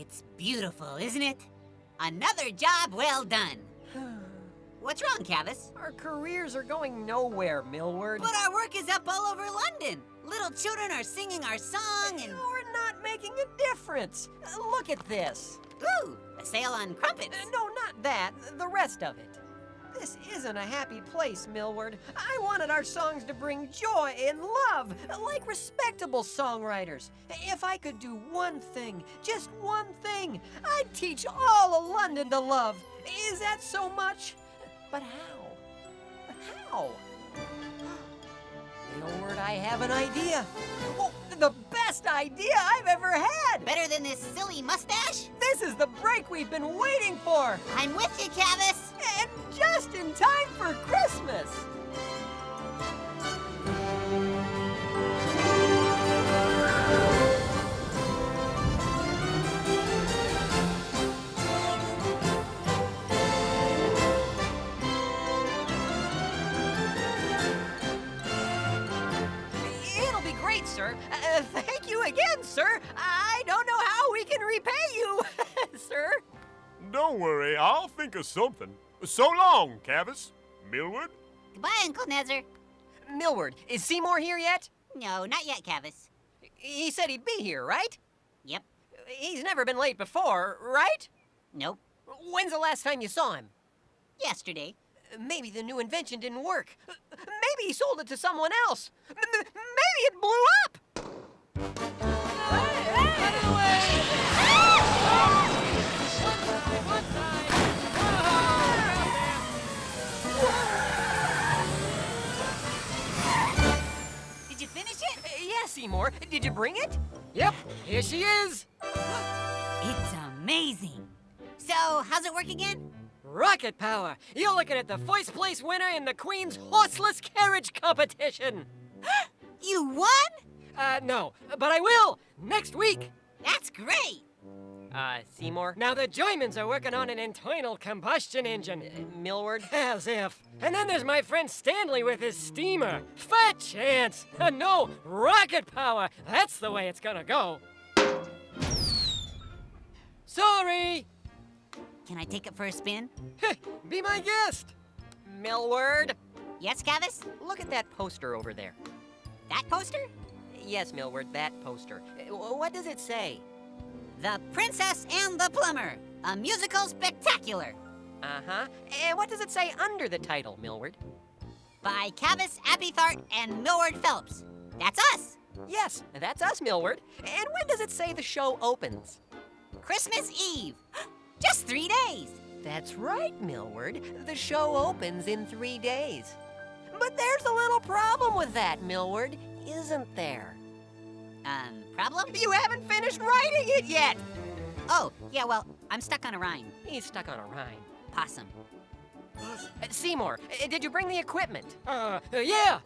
It's beautiful, isn't it? Another job well done. What's wrong, Cavis? Our careers are going nowhere, Millward. But our work is up all over London. Little children are singing our song and... We're not making a difference. Look at this. Ooh, a sale on crumpets. No, not that. The rest of it. This isn't a happy place, Millward. I wanted our songs to bring joy and love, like respectable songwriters. If I could do one thing, just one thing, I'd teach all of London to love. Is that so much? But how? How? Millward, I have an idea. Oh, the best idea I've ever had! Better than this silly mustache? This is the break we've been waiting for! I'm with you, Cavis! And just in time for Christmas! Sir. Thank you again, sir. I don't know how we can repay you, sir. Don't worry, I'll think of something. So long, Cavis. Millward? Goodbye, Uncle Nezzer. Millward, is Seymour here yet? No, not yet, Cavis. He said he'd be here, right? Yep. He's never been late before, right? Nope. When's the last time you saw him? Yesterday. Maybe the new invention didn't work. Maybe he sold it to someone else. Maybe it blew up. Did you finish it? Yes, Seymour. Did you bring it? Yep, here she is. It's amazing. So, how's it work again? Rocket power. You're looking at the first place winner in the Queen's horseless carriage competition. You won? No, but I will next week. That's great. Seymour? Now the Germans are working on an internal combustion engine. Millward? As if. And then there's my friend Stanley with his steamer. Fat chance. No, rocket power. That's the way it's gonna go. Sorry. Can I take it for a spin? Be my guest. Millward? Yes, Cavis? Look at that poster over there. That poster? Yes, Millward, that poster. What does it say? The Princess and the Plumber, a musical spectacular. Uh-huh. And what does it say under the title, Millward? By Cavis Appythart and Millward Phelps. That's us. Yes, that's us, Millward. And when does it say the show opens? Christmas Eve. Just 3 days. That's right, Millward. The show opens in 3 days. But there's a little problem with that, Millward, isn't there? Problem? You haven't finished writing it yet! Oh, yeah, well, I'm stuck on a rhyme. He's stuck on a rhyme. Possum. Seymour, did you bring the equipment? Yeah.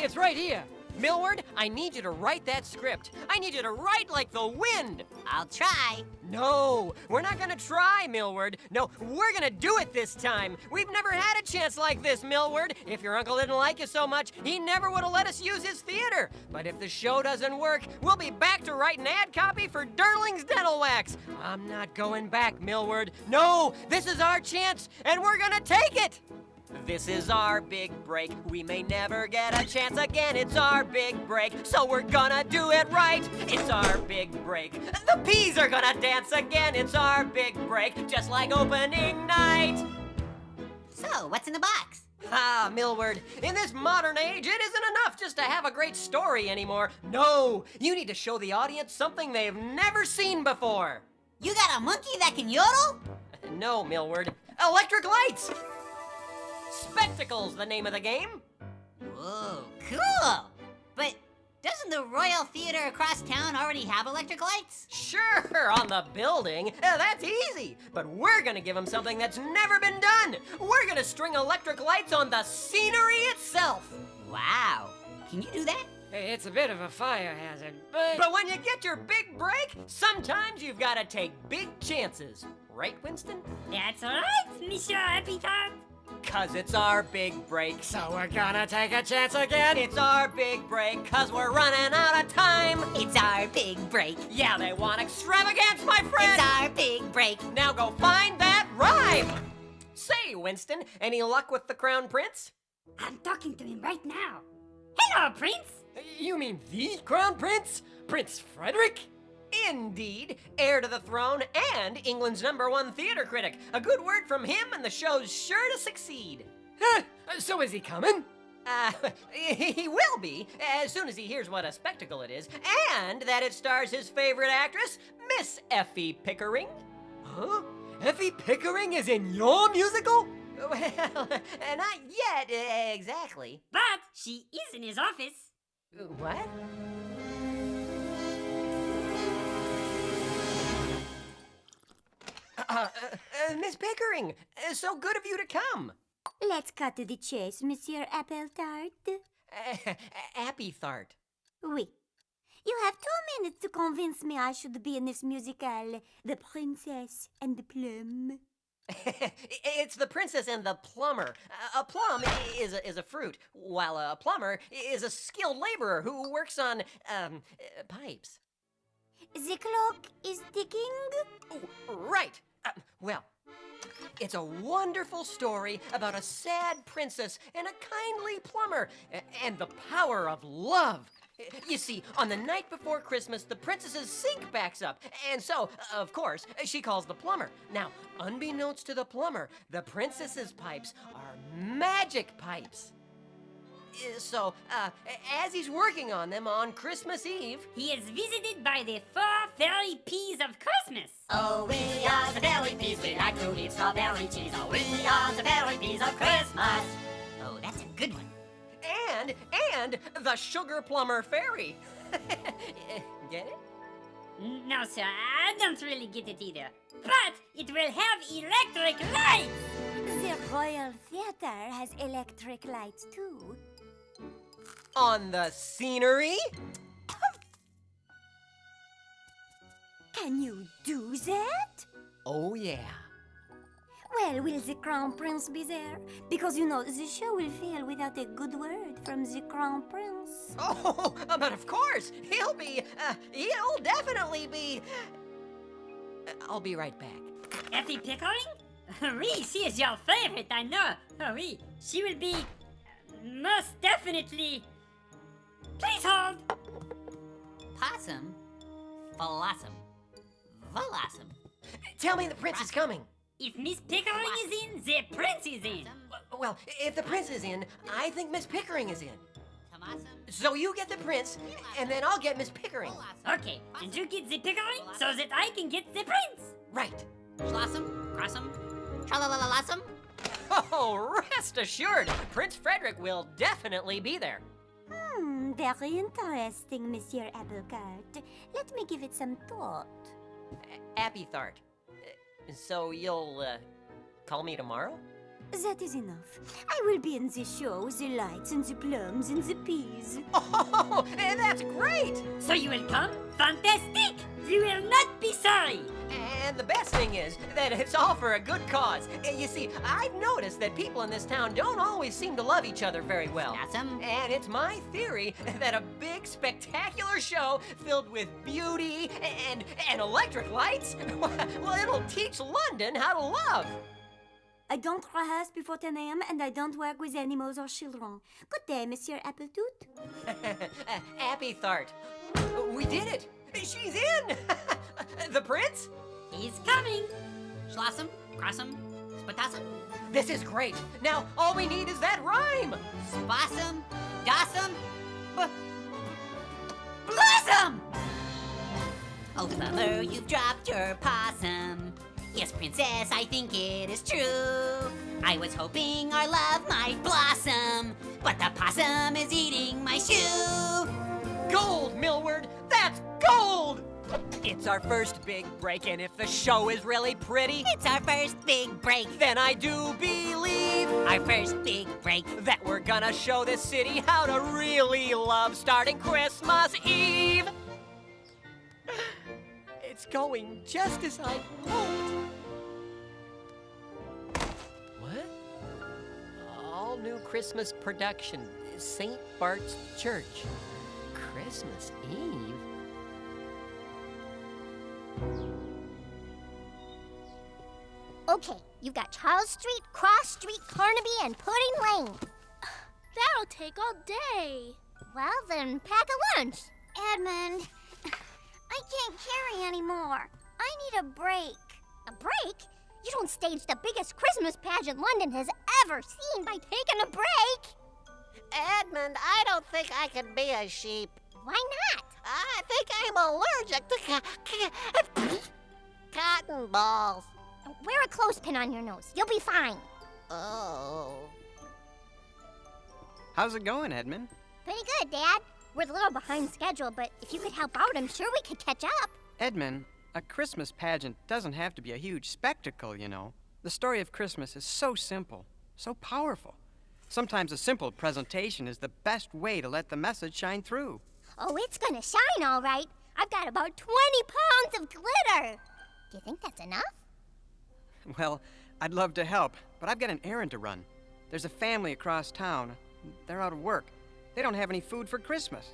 It's right here. Millward, I need you to write that script. I need you to write like the wind. I'll try. No, we're not gonna try, Millward. No, we're gonna do it this time. We've never had a chance like this, Millward. If your uncle didn't like you so much, he never would have let us use his theater. But if the show doesn't work, we'll be back to write an ad copy for Durling's Dental Wax. I'm not going back, Millward. No, this is our chance, and we're gonna take it. This is our big break. We may never get a chance again. It's our big break, so we're gonna do it right. It's our big break. The peas are gonna dance again. It's our big break, just like opening night. So, what's in the box? Ah, Millward, in this modern age, it isn't enough just to have a great story anymore. No, you need to show the audience something they've never seen before. You got a monkey that can yodel? No, Millward. Electric lights! Spectacles, the name of the game. Whoa, cool! But doesn't the Royal Theater across town already have electric lights? Sure, on the building. That's easy. But we're gonna give them something that's never been done. We're gonna string electric lights on the scenery itself. Wow. Can you do that? It's a bit of a fire hazard, but... But when you get your big break, sometimes you've gotta take big chances. Right, Winston? That's right, Monsieur Appythart. 'Cause it's our big break. So we're gonna take a chance again? It's our big break, 'cause we're running out of time. It's our big break. Yeah, they want extravagance, my friend! It's our big break. Now go find that rhyme! Say, Winston, any luck with the Crown Prince? I'm talking to him right now. Hello, Prince. You mean the Crown Prince? Prince Frederick? Indeed, heir to the throne and England's #1 theater critic. A good word from him and the show's sure to succeed. Huh, so is he coming? He will be, as soon as he hears what a spectacle it is, and that it stars his favorite actress, Miss Effie Pickering. Huh? Effie Pickering is in your musical? Well, not yet, exactly. But she is in his office. What? Miss Pickering, so good of you to come. Let's cut to the chase, Monsieur Appletart. Appy Thart. Oui. You have 2 minutes to convince me I should be in this musical, The Princess and the Plum. It's The Princess and the Plumber. A plum is a fruit, while a plumber is a skilled laborer who works on, pipes. The clock is ticking? Oh, right. Well, it's a wonderful story about a sad princess and a kindly plumber and the power of love. You see, on the night before Christmas, the princess's sink backs up, and so, of course, she calls the plumber. Now, unbeknownst to the plumber, the princess's pipes are magic pipes. So, as he's working on them on Christmas Eve, He is visited by the 4 fairy peas of Christmas. Oh, we are the fairy peas. We like to eat strawberry cheese. Oh, we are the fairy peas of Christmas. Oh, that's a good one. and the sugar plumber fairy. Get it? No, sir, I don't really get it either. But it will have electric lights. The Royal Theatre has electric lights too. On the scenery? Can you do that? Oh, yeah. Well, will the Crown Prince be there? Because, you know, the show will fail without a good word from the Crown Prince. Oh, but of course, he'll definitely be... I'll be right back. Effie Pickering? Oui, she is your favorite, I know. Oh, oui, she will be most definitely. Please hold. Possum? Blossom. Blossom. Tell me the prince is coming. If Miss Pickering is in, the prince is in. Well, if the prince is in, I think Miss Pickering is in. Blossom. So you get the prince, and then I'll get Miss Pickering. Okay, and you get the Pickering so that I can get the prince. Right. Blossom. Crossum. Tralalalalossum. Oh, rest assured, Prince Frederick will definitely be there. Very interesting, Monsieur Applecart. Let me give it some thought. Appy Thart. So you'll, call me tomorrow? That is enough. I will be in the show with the lights and the plums and the peas. Oh, that's great! So you will come? Fantastic! You will not be sorry. And the best thing is that it's all for a good cause. You see, I've noticed that people in this town don't always seem to love each other very well. Blossom. And it's my theory that a big, spectacular show filled with beauty and electric lights, well, it'll teach London how to love. I don't rehearse before 10 a.m. and I don't work with animals or children. Good day, Monsieur Appletoot. Appy Thart. We did it! She's in! The prince? He's coming. Blossom. Crossum. Spatassum. This is great. Now, all we need is that rhyme. Spossum. Dossum. Blossom! Oh, plumber, you've dropped your possum. Yes, princess, I think it is true. I was hoping our love might blossom, but the possum is eating my shoe. Gold, Millward! That's gold! It's our first big break, and if the show is really pretty, It's our first big break. then I do believe Our first big break. that we're gonna show this city how to really love starting Christmas Eve. It's going just as I hoped. What? All new Christmas production, St. Bart's Church. Christmas Eve? Okay, you've got Charles Street, Cross Street, Carnaby, and Pudding Lane. That'll take all day. Well, then pack a lunch. Edmund, I can't carry anymore. I need a break. A break? You don't stage the biggest Christmas pageant London has ever seen by taking a break. Edmund, I don't think I can be a sheep. Why not? I think I'm allergic to cotton balls. Wear a clothespin on your nose. You'll be fine. Oh. How's it going, Edmund? Pretty good, Dad. We're a little behind schedule, but if you could help out, I'm sure we could catch up. Edmund, a Christmas pageant doesn't have to be a huge spectacle, you know. The story of Christmas is so simple, so powerful. Sometimes a simple presentation is the best way to let the message shine through. Oh, it's gonna shine all right. I've got about 20 pounds of glitter. Do you think that's enough? Well, I'd love to help, but I've got an errand to run. There's a family across town. They're out of work. They don't have any food for Christmas.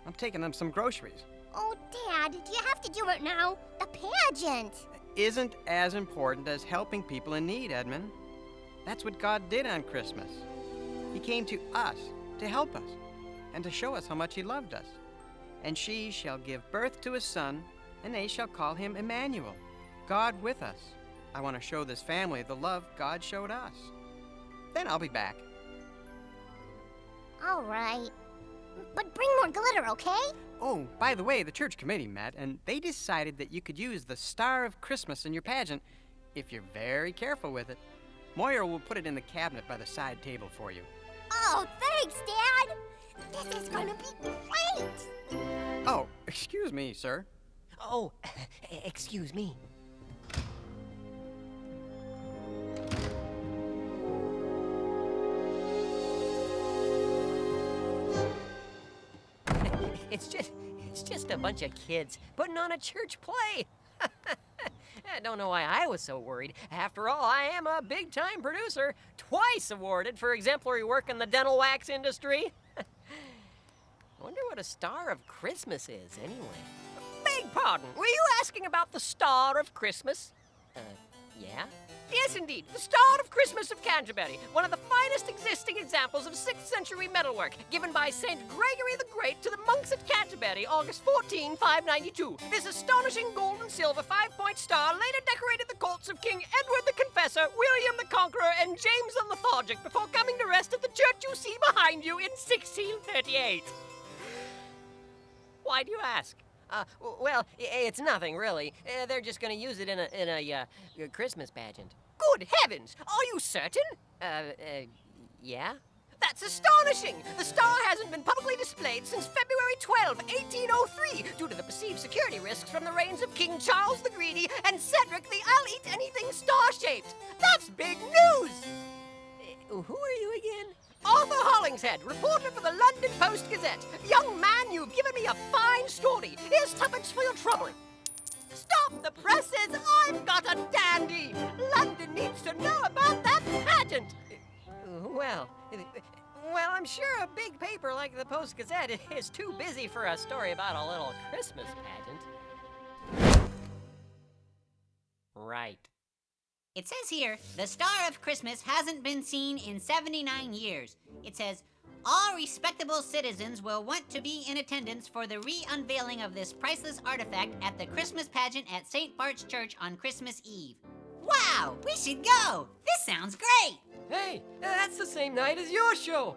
I'm taking them some groceries. Oh, Dad, do you have to do it now? The pageant. Isn't as important as helping people in need, Edmund. That's what God did on Christmas. He came to us to help us and to show us how much he loved us. And she shall give birth to a son, and they shall call him Emmanuel, God with us. I want to show this family the love God showed us. Then I'll be back. All right. But bring more glitter, okay? Oh, by the way, the church committee met, and they decided that you could use the Star of Christmas in your pageant if you're very careful with it. Moira will put it in the cabinet by the side table for you. Oh, thanks, Dad. This is gonna be great. Oh, excuse me, sir. Oh, excuse me. It's just a bunch of kids putting on a church play. I don't know why I was so worried. After all, I am a big-time producer, twice awarded for exemplary work in the dental wax industry. I wonder what a Star of Christmas is, anyway. Beg pardon, were you asking about the Star of Christmas? Yeah? Yes, indeed, the Star of Christmas of Canterbury, one of the finest existing examples of 6th century metalwork, given by St. Gregory the Great to the monks at Canterbury, August 14, 592. This astonishing gold and silver 5-point star later decorated the courts of King Edward the Confessor, William the Conqueror, and James the Lethargic before coming to rest at the church you see behind you in 1638. Why do you ask? Well, it's nothing, really. They're just gonna use it in a Christmas pageant. Good heavens! Are you certain? Yeah? That's astonishing! The star hasn't been publicly displayed since February 12, 1803, due to the perceived security risks from the reigns of King Charles the Greedy and Cedric the I'll-eat-anything star-shaped. That's big news! Who are you again? Arthur Hollingshead, reporter for the London Post-Gazette. Young man, you've given me a fine story. Here's tuppence for your trouble. Stop the presses! I've got a dandy! London needs to know about that pageant! Well, I'm sure a big paper like the Post-Gazette is too busy for a story about a little Christmas pageant. Right. It says here, the Star of Christmas hasn't been seen in 79 years. It says, all respectable citizens will want to be in attendance for the re-unveiling of this priceless artifact at the Christmas pageant at St. Bart's Church on Christmas Eve. Wow, we should go! This sounds great! Hey, that's the same night as your show.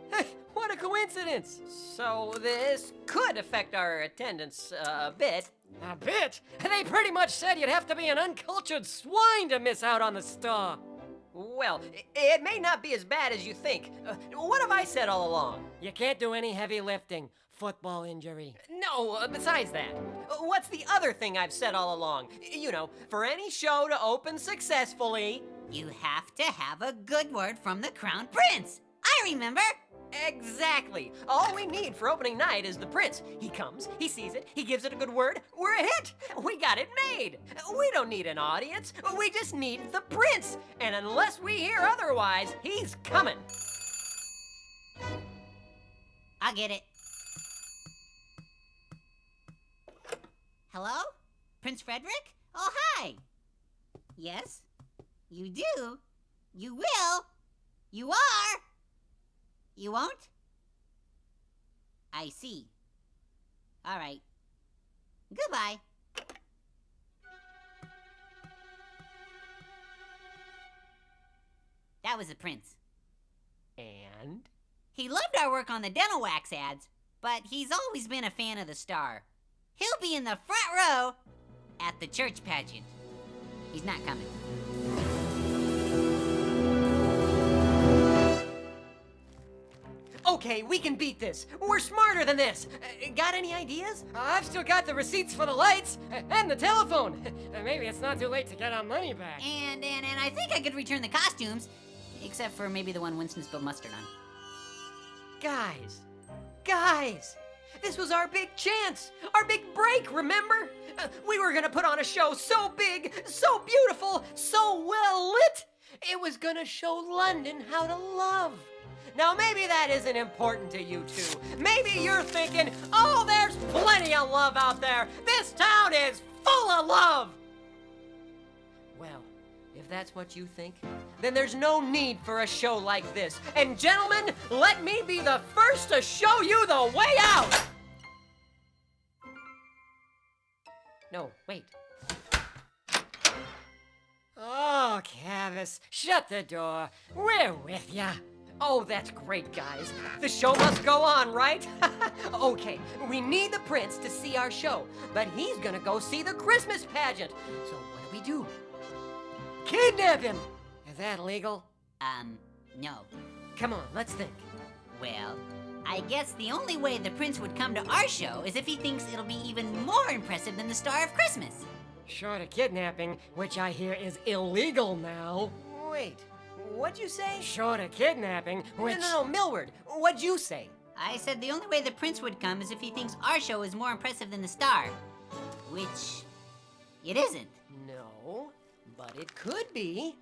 What a coincidence. So this could affect our attendance a bit. A bit? They pretty much said you'd have to be an uncultured swine to miss out on the star. Well, it may not be as bad as you think. What have I said all along? You can't do any heavy lifting. Football injury. No, besides that. What's the other thing I've said all along? You know, for any show to open successfully... You have to have a good word from the Crown Prince. I remember. Exactly. All we need for opening night is the prince. He comes, he sees it, he gives it a good word. We're a hit. We got it made. We don't need an audience. We just need the prince. And unless we hear otherwise, he's coming. I'll get it. Hello? Prince Frederick? Oh, hi. Yes? You do? You will? You are? You won't? I see. All right. Goodbye. That was the prince. And? He loved our work on the dental wax ads, but he's always been a fan of the star. He'll be in the front row at the church pageant. He's not coming. Okay, we can beat this. We're smarter than this. Got any ideas? I've still got the receipts for the lights and the telephone. Maybe it's not too late to get our money back. And I think I could return the costumes, except for maybe the one Winston spilled mustard on. Guys, this was our big chance, our big break, remember? We were gonna put on a show so big, so beautiful, so well lit, it was gonna show London how to love. Now maybe that isn't important to you two. Maybe you're thinking, oh, there's plenty of love out there. This town is full of love. Well, if that's what you think, then there's no need for a show like this. And gentlemen, let me be the first to show you the way out. No, wait. Oh, Cavis, shut the door. We're with ya. Oh, that's great, guys. The show must go on, right? Okay, we need the prince to see our show, but he's gonna go see the Christmas pageant. So what do? Kidnap him. Is that legal? No. Come on, let's think. Well, I guess the only way the prince would come to our show is if he thinks it'll be even more impressive than the Star of Christmas. Short of kidnapping, which I hear is illegal now. Wait, what'd you say? Short of kidnapping, which... No, Millward, what'd you say? I said the only way the prince would come is if he thinks our show is more impressive than the Star. Which... it isn't. No, but it could be.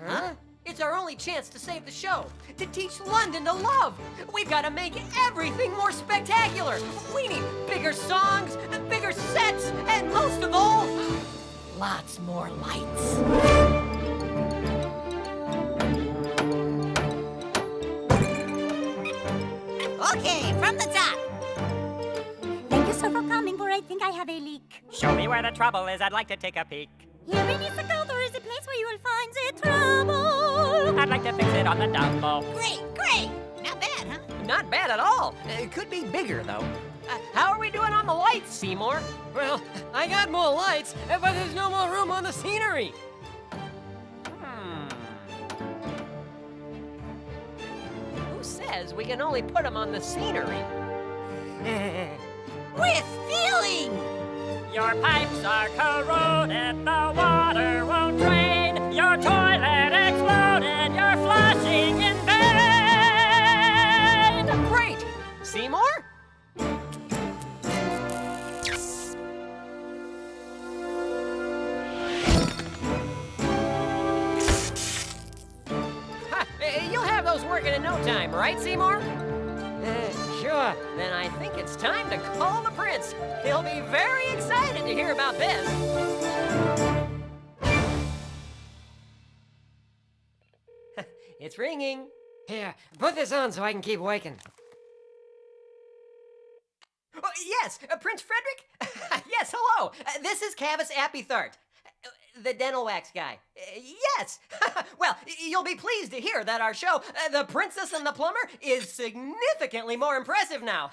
Huh? It's our only chance to save the show, to teach London to love. We've got to make everything more spectacular. We need bigger songs, bigger sets, and most of all, lots more lights. Okay, from the top. Thank you so for coming, for I think I have a leak. Show me where the trouble is. I'd like to take a peek. Here beneath the counter is a place where you will find the trouble. I'd like to fix it on the double. Great! Not bad, huh? Not bad at all. It could be bigger, though. How are we doing on the lights, Seymour? Well, I got more lights, but there's no more room on the scenery. Who says we can only put them on the scenery? With feeling! Your pipes are corroded, the water won't drain. Your toilet exploded, you're flushing in vain. Great! Seymour? Ha, you'll have those working in no time, right, Seymour? Sure. Then I think it's time to call the prince. He'll be very excited to hear about this. It's ringing. Here, put this on so I can keep waking. Oh, yes, Prince Frederick? Yes, hello. This is Cavis Appythart, the dental wax guy. Yes. Well, you'll be pleased to hear that our show, The Princess and the Plumber, is significantly more impressive now.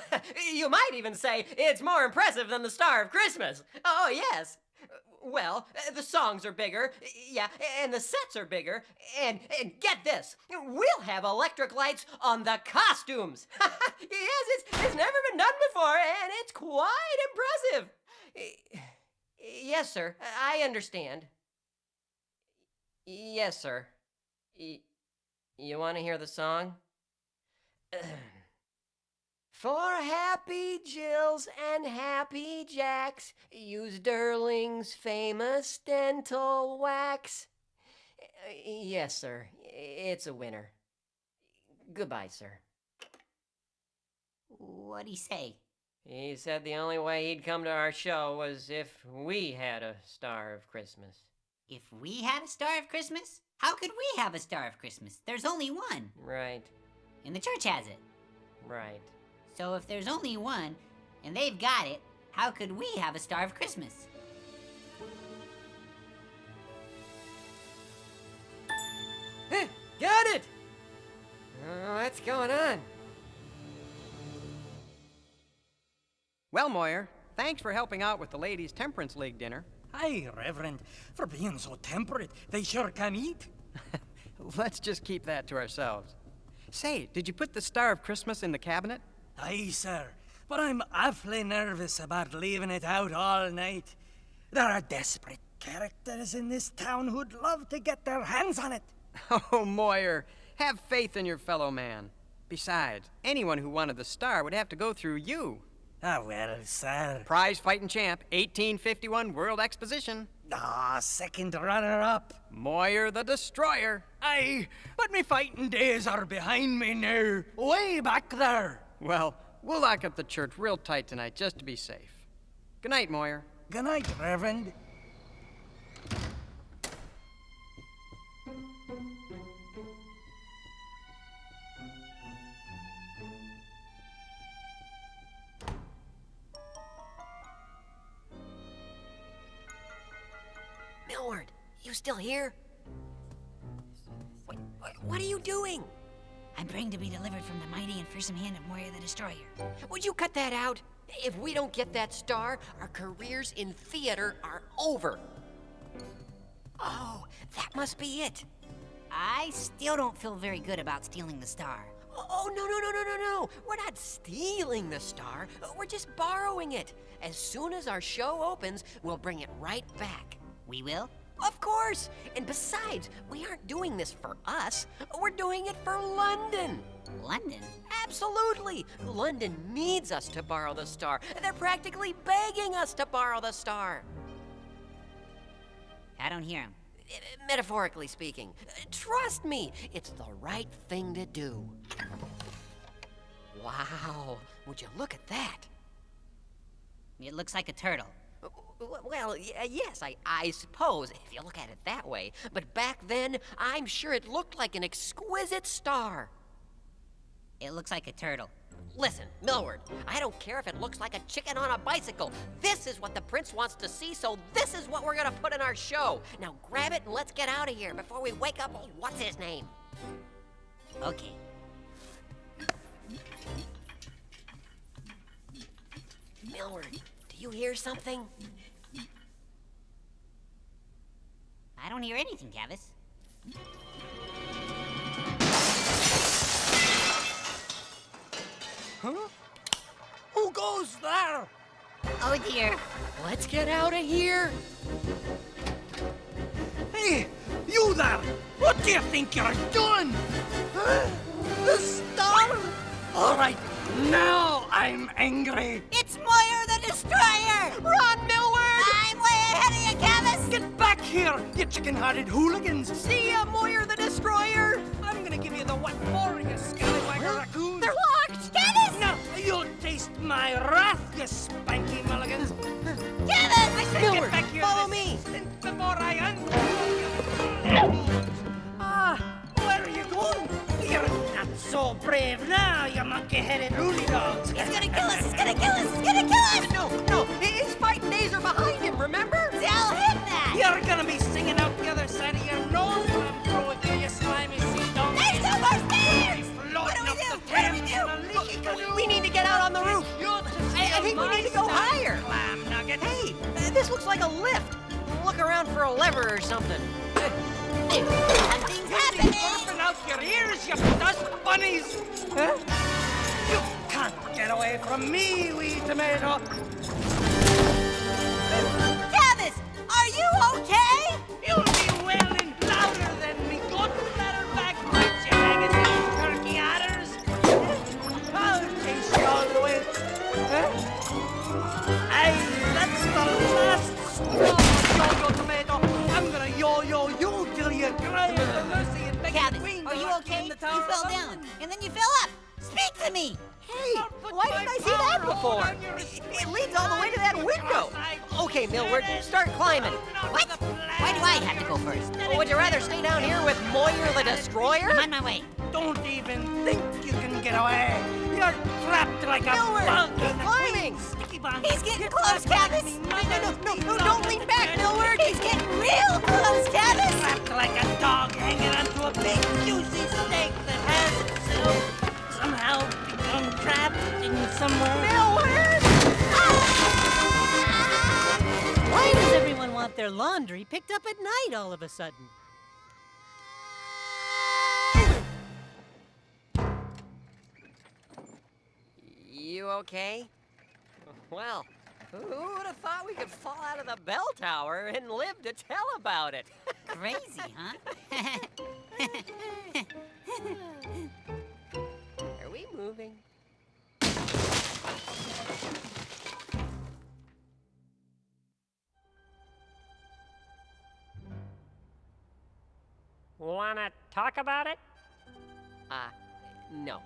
You might even say it's more impressive than the Star of Christmas. Oh, yes. Well, the songs are bigger, yeah, and the sets are bigger, and get this, we'll have electric lights on the costumes. Yes, it's never been done before, and it's quite impressive. Yes, sir, I understand. Yes, sir. You want to hear the song? For happy Jills and happy Jacks, use Derling's famous dental wax. Yes, sir. It's a winner. Goodbye, sir. What'd he say? He said the only way he'd come to our show was if we had a Star of Christmas. If we had a Star of Christmas, how could we have a Star of Christmas? There's only one. Right, And the church has it. right. So if there's only one, and they've got it, how could we have a Star of Christmas? Got it! What's going on? Well, Moyer, thanks for helping out with the Ladies' Temperance League dinner. Aye, Reverend. For being so temperate, they sure can eat. Let's just keep that to ourselves. Say, did you put the Star of Christmas in the cabinet? Aye, sir. But I'm awfully nervous about leaving it out all night. There are desperate characters in this town who'd love to get their hands on it. Oh, Moyer, have faith in your fellow man. Besides, anyone who wanted the star would have to go through you. Ah, well, sir. Prize fighting champ, 1851 World Exposition. Ah, second runner-up. Moyer the Destroyer. Aye, but me fighting days are behind me now. Way back there. Well, we'll lock up the church real tight tonight just to be safe. Good night, Moyer. Good night, Reverend. Millward, you still here? What are you doing? I'm praying to be delivered from the mighty and fearsome hand of Moira the Destroyer. Would you cut that out? If we don't get that star, our careers in theater are over. Oh, that must be it. I still don't feel very good about stealing the star. Oh, no. We're not stealing the star. We're just borrowing it. As soon as our show opens, we'll bring it right back. We will? Of course! And besides, we aren't doing this for us. We're doing it for London. London? Absolutely! London needs us to borrow the star. They're practically begging us to borrow the star. I don't hear him. Metaphorically speaking. Trust me, it's the right thing to do. Wow, would you look at that? It looks like a turtle. Well, yes, I suppose, if you look at it that way. But back then, I'm sure it looked like an exquisite star. It looks like a turtle. Listen, Millward, I don't care if it looks like a chicken on a bicycle. This is what the prince wants to see, so this is what we're gonna put in our show. Now grab it and let's get out of here before we wake up old what's-his-name. Okay. Millward, do you hear something? I don't hear anything, Cavis. Huh? Who goes there? Oh dear. Let's get out of here. Hey, you there! What do you think you're doing? Huh? The star? All right, now I'm angry. It's Moira the Destroyer! Run, Millward! I'm way ahead of you, Cavis! Get back here, you chicken-hearted hooligans! See ya, Moira the Destroyer! I'm gonna give you the what for, you scallywag raccoon! They're locked! Cavis! Now, you'll taste my wrath, you spanky mulligans! Cavis! I said Millward, get back here follow this me. instant before I where are you going? You're not so brave now, you monkey-headed woolly dogs! He's gonna kill us! He's gonna kill us! He's gonna kill us! No, his fighting days are behind him, remember? Tell him that! You're gonna be singing out the other side of your nose when I'm through with you, you slimy sea dog! There's no more stairs! What do we do? What do we do? We need to get out on the roof. I think we need to go higher. Clam nugget. Hey, this looks like a lift. Look around for a lever or something. Something's happening! Open out your ears, you dust bunnies! Huh? You can't get away from me, wee tomato! Cavis! Are you okay? You'll be wailing louder than me good bladder-back brutes, you magazine turkey adders! I'll chase you all the way. Huh? Aye, that's the last straw, yo-yo tomato! I'm gonna yo-yo you till you cry for mercy and beg Cavis, the queen are to you lock okay? in the You Tower fell of down, London. and then you fell up. Speak to me! Hey, why didn't I see that before? It leads all the way to that window. Okay, Millward, start climbing. What? Why do I have to go first? Would you rather stay down here with Moyer the Destroyer? I'm on my way. Don't even think you can get away. You're trapped like a Millward, bug keep in a climbing. sticky bun. He's getting close, Cavis. No, don't lean back, Millward. He's getting real close, Cavis. Trapped like a dog hanging onto a big juicy steak that has itself somehow become trapped in somewhere. Millward! Why does everyone want their laundry picked up at night all of a sudden? You okay? Well, who would have thought we could fall out of the bell tower and live to tell about it? Crazy, huh? Are we moving? Wanna talk about it? No.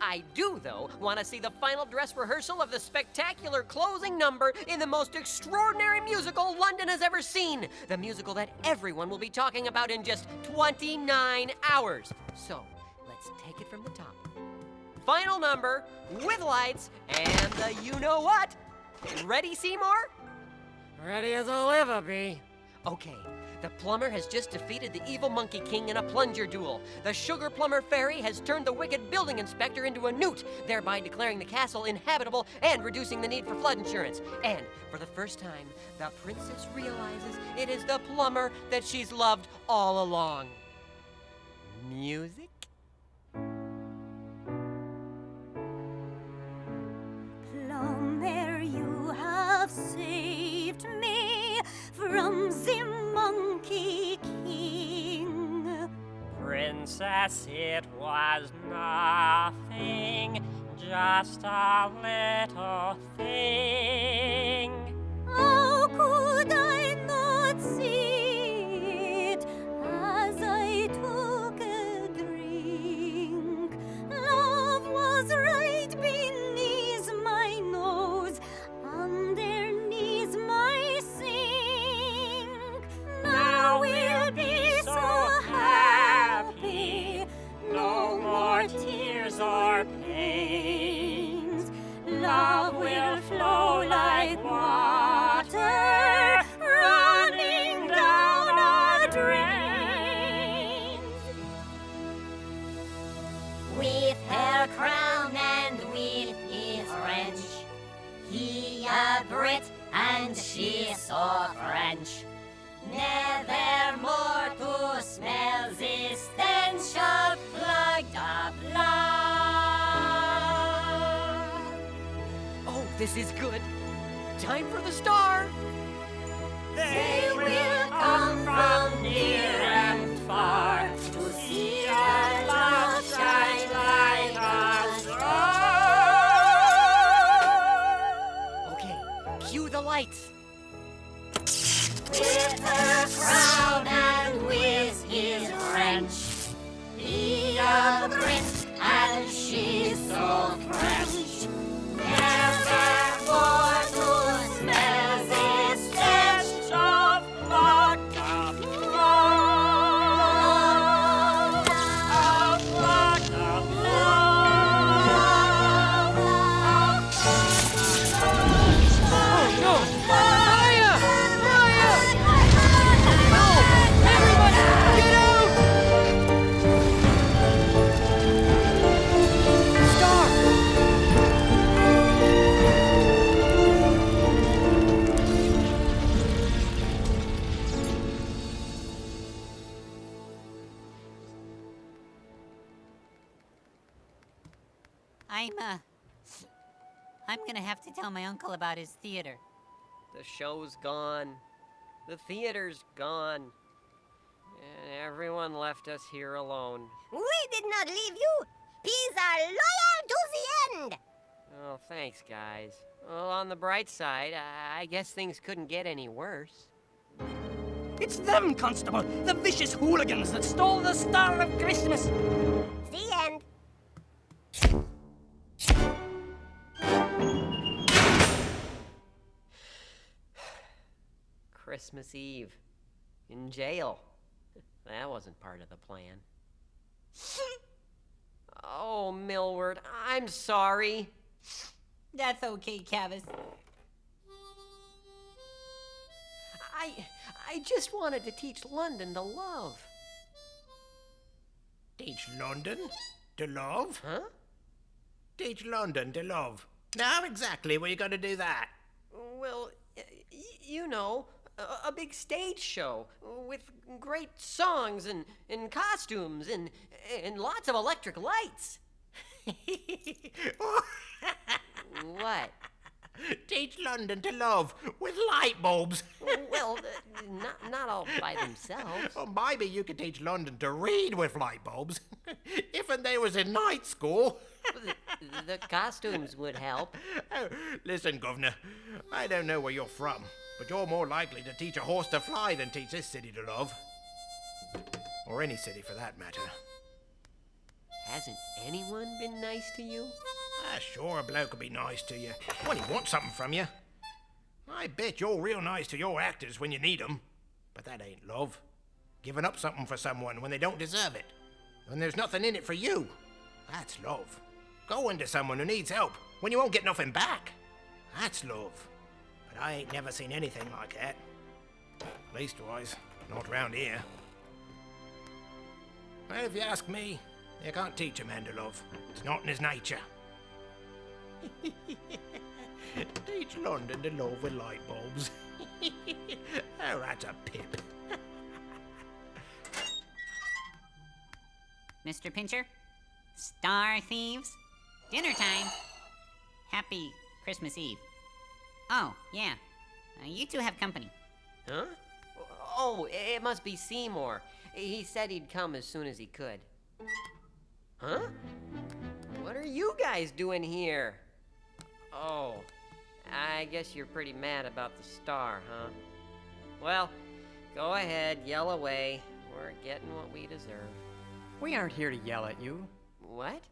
I do, though, want to see the final dress rehearsal of the spectacular closing number in the most extraordinary musical London has ever seen. The musical that everyone will be talking about in just 29 hours. So, let's take it from the top. Final number, with lights, and the you-know-what. Ready, Seymour? Ready as I'll ever be. Okay. The plumber has just defeated the evil Monkey King in a plunger duel. The Sugar Plumber Fairy has turned the wicked building inspector into a newt, thereby declaring the castle inhabitable and reducing the need for flood insurance. And for the first time, the princess realizes it is the plumber that she's loved all along. Music? Plumber, you have saved me from the Monkey King. Princess, it was nothing, just a little thing. How could I not see it as I took a drink? Love was right beneath my nose, underneath my sink. Now we'll be so happy, no more tears or pains. Love will flow like water, running down our drains. With her crown and with his wrench, he a Brit and she so French. Never more to smell the stench of plugged up love. Oh, this is good. Time for the star. They will come from near and far to see our love shine like a star. Okay, cue the lights. With her crown and with his wrench, he a Brit and she so French. Never more to smell the stench of plucked up love. Of plucked up love. Oh no! Fire! Fire! No! Everybody, get out! Star! I'm gonna have to tell my uncle about his theater. The show's gone. The theater's gone. And everyone left us here alone. We did not leave you. Peas are loyal to the end. Oh, thanks, guys. Well, on the bright side, I guess things couldn't get any worse. It's them, Constable, the vicious hooligans that stole the Star of Christmas. The end. Christmas Eve. In jail. That wasn't part of the plan. Oh, Millward, I'm sorry. That's okay, Cavis. I just wanted to teach London to love. Teach London to love? Huh? Teach London to love. Now, how exactly were you going to do that? Well, you know, a big stage show with great songs and costumes and lots of electric lights. What? Teach London to love with light bulbs. Well, not all by themselves. Well, maybe you could teach London to read with light bulbs. If and they was in night school. The costumes would help. Oh, listen, Governor, I don't know where you're from, but you're more likely to teach a horse to fly than teach this city to love. Or any city for that matter. Hasn't anyone been nice to you? Sure, a bloke could be nice to you when he wants something from you. I bet you're real nice to your actors when you need 'em. But that ain't love. Giving up something for someone when they don't deserve it. When there's nothing in it for you. That's love. Going to someone who needs help when you won't get nothing back. That's love. But I ain't never seen anything like that. Leastwise, not round here. Well, if you ask me, you can't teach a man to love. It's not in his nature. Teach London to love with light bulbs. Oh, that's a pip. Mr. Pincher? Star Thieves? Dinner time. Happy Christmas Eve. Oh, yeah. You two have company. Huh? Oh, it must be Seymour. He said he'd come as soon as he could. Huh? What are you guys doing here? Oh, I guess you're pretty mad about the star, huh? Well, go ahead, yell away. We're getting what we deserve. We aren't here to yell at you. What?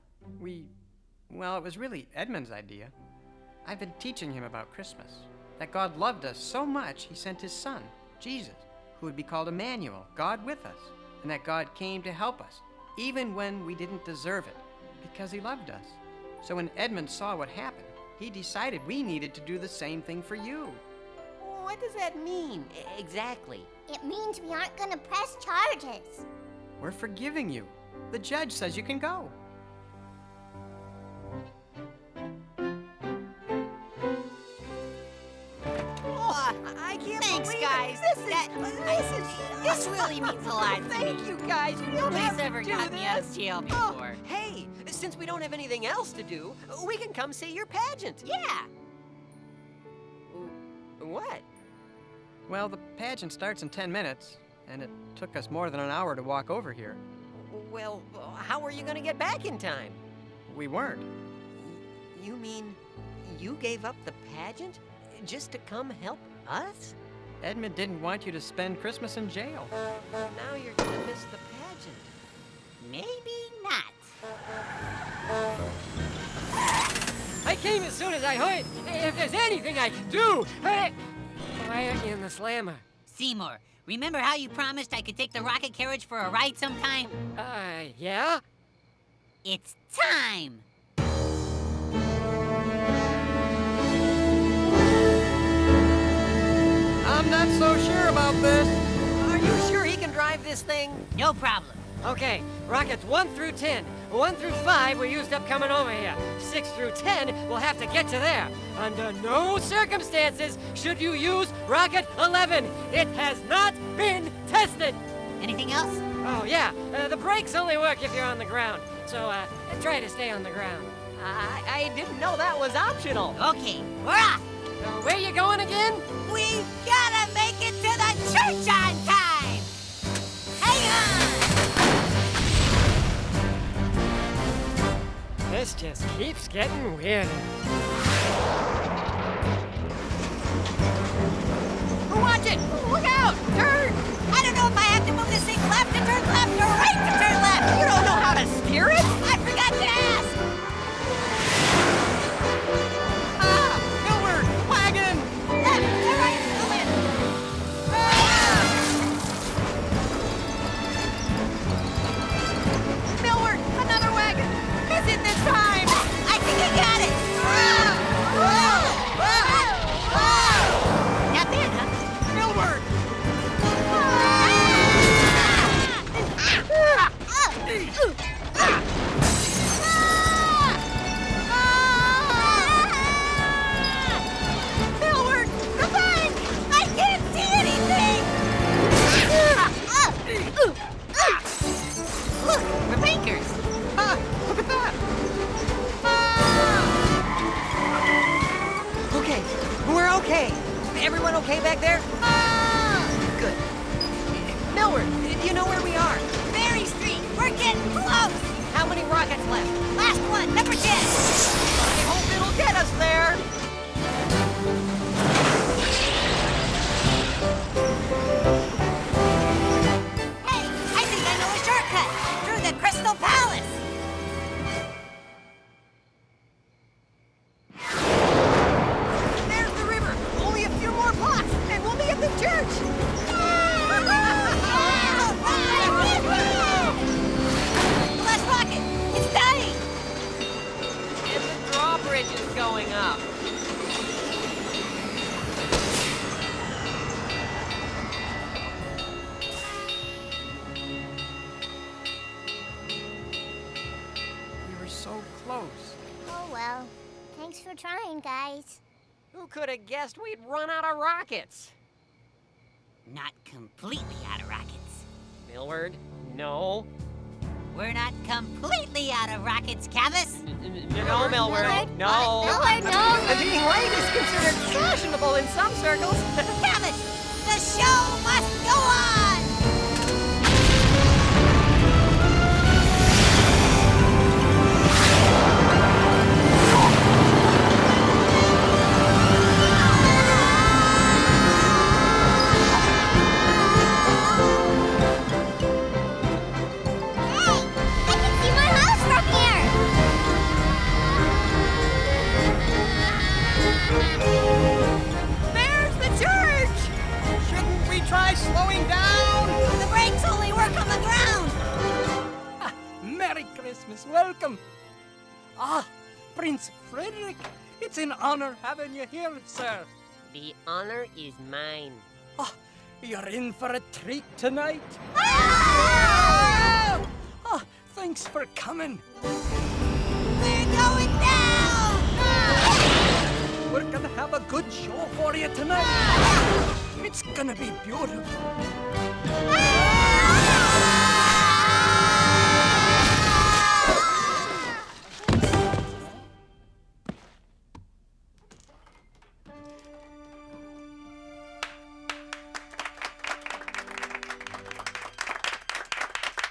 Well, it was really Edmund's idea. I've been teaching him about Christmas. That God loved us so much, he sent his son, Jesus, who would be called Emmanuel, God with us. And that God came to help us, even when we didn't deserve it, because he loved us. So when Edmund saw what happened, he decided we needed to do the same thing for you. What does that mean, exactly? It means we aren't gonna press charges. We're forgiving you. The judge says you can go. Oh, I can't Thanks, believe guys. it. This really means a lot to me. Thank you, guys. You don't have Nobody's to ever do got me out of this. jail Oh, before. hey, since we don't have anything else to do, we can come see your pageant. Yeah. What? Well, the pageant starts in 10 minutes, and it took us more than an hour to walk over here. Well, how are you going to get back in time? We weren't. You mean you gave up the pageant just to come help us? Edmund didn't want you to spend Christmas in jail. Now you're going to miss the pageant. Maybe not. I came as soon as I heard. If there's anything I can do. Why aren't you in the slammer? Seymour, remember how you promised I could take the rocket carriage for a ride sometime? Yeah? It's time! I'm not so sure about this. Are you sure he can drive this thing? No problem. Okay, rockets 1 through 10. 1 through 5 we used up coming over here. 6 through 10 we'll have to get to there. Under no circumstances should you use rocket 11. It has not been tested. Anything else? Oh yeah, the brakes only work if you're on the ground. So try to stay on the ground. I didn't know that was optional. Okay, we're off. Where you going again? We gotta make it to the church on time. Hang on! This just keeps getting weirder. Watch it! Look out! Turn! I don't know if I have to move this thing left to turn left or right to turn left. You don't know how to steer it? I forgot to ask. Millward, wagon! Left to right to left. okay back there? Good. Millward, do you know where we are? Berry Street, we're getting close. How many rockets left? Last one, number 10. I hope it'll get us there. Hey, I think I know a shortcut through the Crystal Palace. There's the river. Only a few more blocks, and we'll be at the church. The last rocket, it's dying. And the drawbridge is going up. We were so close. Oh well. Thanks for trying, guys. Who could have guessed we'd run out of rockets? Not completely out of rockets. Millward, no. We're not completely out of rockets, Cavis. No, Millward, no. Millward, no. Being late is considered fashionable in some circles. Cavis, the show must go on. There's the church! Shouldn't we try slowing down? The brakes only work on the ground. Merry Christmas, welcome. Ah, Prince Frederick, it's an honor having you here, sir. The honor is mine. Ah, you're in for a treat tonight. Thanks for coming. We're going down. We're gonna have a good show for you tonight. It's gonna be beautiful.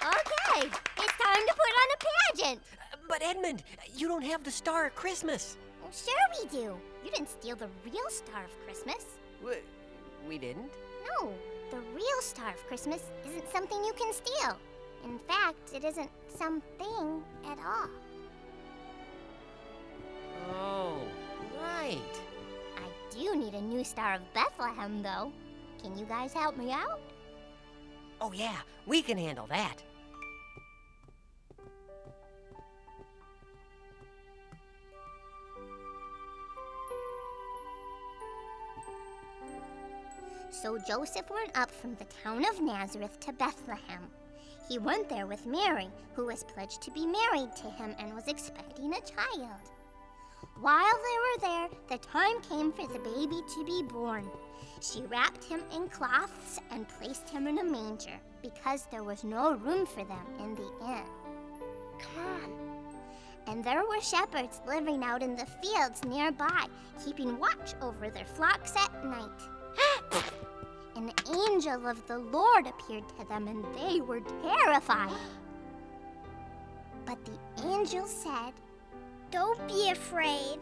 Okay, it's time to put on a pageant. But Edmund, you don't have the Star of Christmas. Well, sure we do. You didn't steal the real Star of Christmas. We didn't? No, the real Star of Christmas isn't something you can steal. In fact, it isn't something at all. Oh, right. I do need a new Star of Bethlehem, though. Can you guys help me out? Oh, yeah, we can handle that. So Joseph went up from the town of Nazareth to Bethlehem. He went there with Mary, who was pledged to be married to him and was expecting a child. While they were there, the time came for the baby to be born. She wrapped him in cloths and placed him in a manger because there was no room for them in the inn. Come on. And there were shepherds living out in the fields nearby, keeping watch over their flocks at night. An angel of the Lord appeared to them, and they were terrified. But the angel said, Don't be afraid.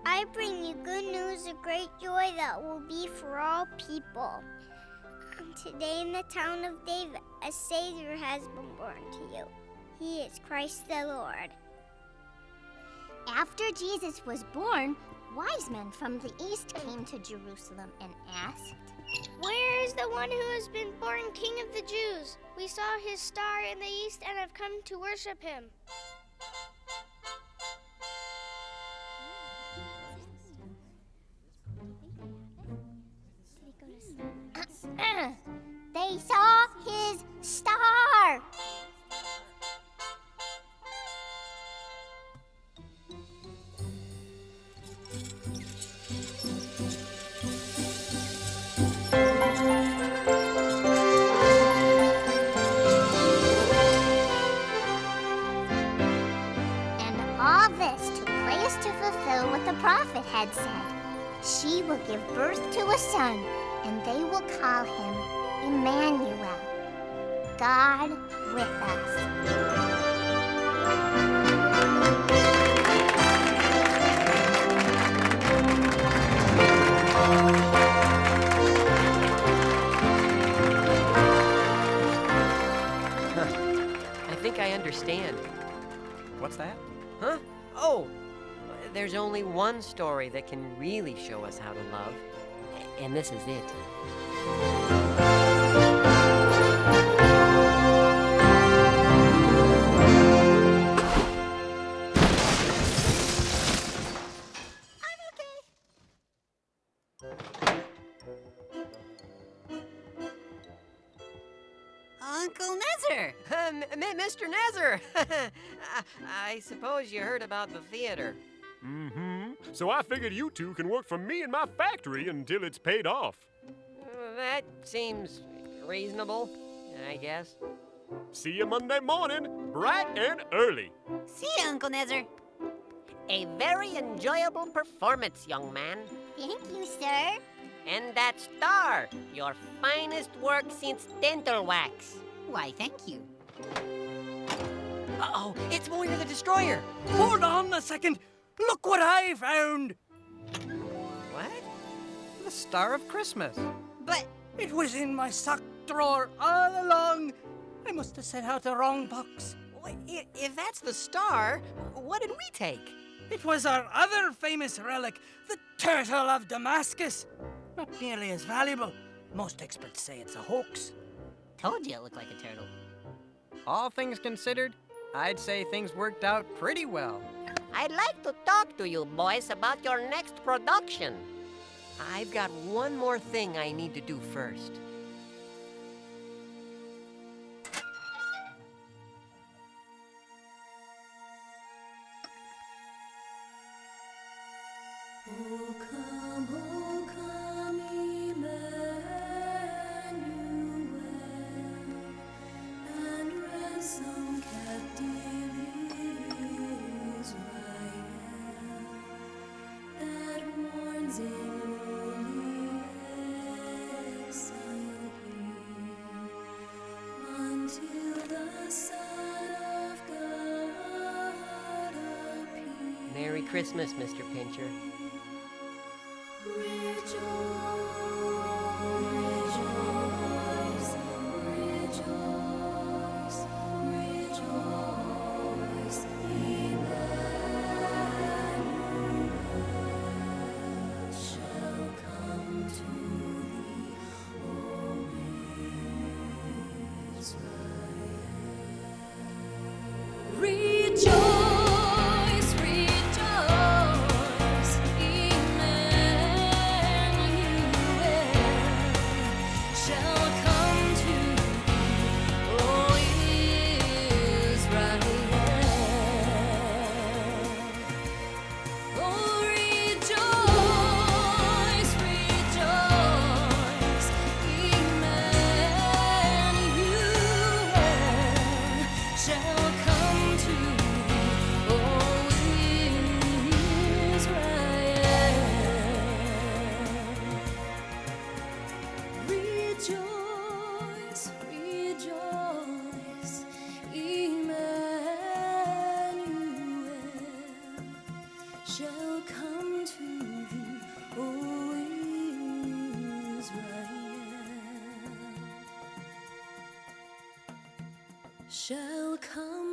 I bring you good news of great joy that will be for all people. Today in the town of David, a Savior has been born to you. He is Christ the Lord. After Jesus was born, wise men from the east came to Jerusalem and asked, Where is the one who has been born King of the Jews? We saw his star in the east and have come to worship him. They saw his star. And all this took place to fulfill what the prophet had said. She he will give birth to a son, and they will call him Emmanuel, God with us. I think I understand. What's that? Huh? Oh, there's only one story that can really show us how to love, and this is it. Uncle Nezzer! Mr. Nezzer! I suppose you heard about the theater. Mm-hmm. So I figured you two can work for me in my factory until it's paid off. That seems reasonable, I guess. See you Monday morning, bright and early. See you, Uncle Nezzer. A very enjoyable performance, young man. Thank you, sir. And that star, your finest work since dental wax. Why, thank you. Uh-oh, it's Moira the Destroyer. Hold on a second. Look what I found. What? The Star of Christmas. But it was in my sock drawer all along. I must have set out the wrong box. If that's the star, what did we take? It was our other famous relic, the Turtle of Damascus. Not nearly as valuable. Most experts say it's a hoax. Told you it looked like a turtle. All things considered, I'd say things worked out pretty well. I'd like to talk to you boys about your next production. I've got one more thing I need to do first. Oh come, Emmanuel, and ransom captive Israel, that mourns in lowly exile here, until the Son of God appear. Merry Christmas, Mr. Pincher. Rejoice, rejoice, rejoice, rejoice, Emmanuel shall come to thee, O Israel. Rejoice, rejoice, Emmanuel shall come to thee, O Israel. Oh, rejoice, rejoice, Emmanuel shall come to thee, O Israel. Rejoice, rejoice, Emmanuel shall come to thee, O Israel. Shall come